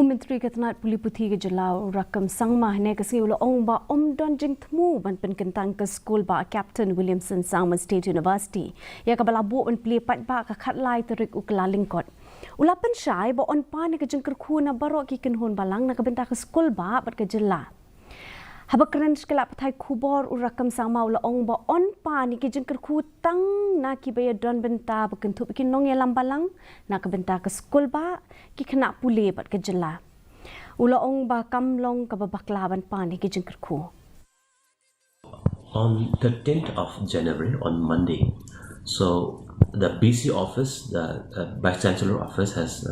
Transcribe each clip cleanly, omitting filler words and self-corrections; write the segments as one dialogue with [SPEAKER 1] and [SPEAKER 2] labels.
[SPEAKER 1] Menteri Ketenat Puli Putih ke Jelau rakam Sangma ne kasi ulo ba don Jingtmu Jingpynkyntang ke Skulbah Captain Williamson Sangma State University ya ka balabu on pli pat ba ka khatlai terik ukla lingkot ulapan syai ba on pa ne ke jengkerku na barok ki kenhon balang na ka benta ke Skulbah bat ke Jela habakran skala patai kubor urakam Sangma ulo ba on pa ni ke jengkerku tang na ki baya don benta bekentu bikin nong ya lambalang na ka benta ke Skulbah ki kena pule bat ke Jela ula ba kamlong ka babaklaban pa ni ki jengkerku.
[SPEAKER 2] On the 10th of January, on Monday, so the BC office, the Vice Chancellor office has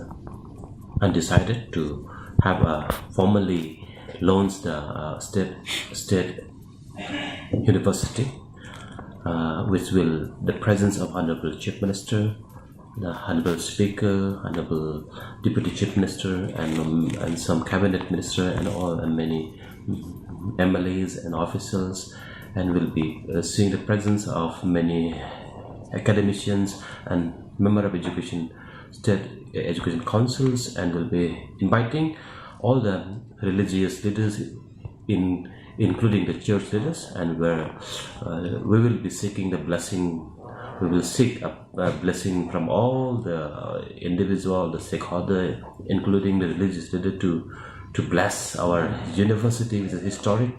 [SPEAKER 2] decided to have formally launch the state university, which will the presence of Honorable Chief Minister, the Honorable Speaker, Honorable Deputy Chief Minister, and some cabinet minister and many MLAs and officials, and will be seeing the presence of many academicians and member of state education councils, and will be inviting all the religious leaders including the church leaders, and where we will be seeking the blessing. We will seek a blessing from all the individual, the stakeholder, including the religious leader, to bless our university, which is historic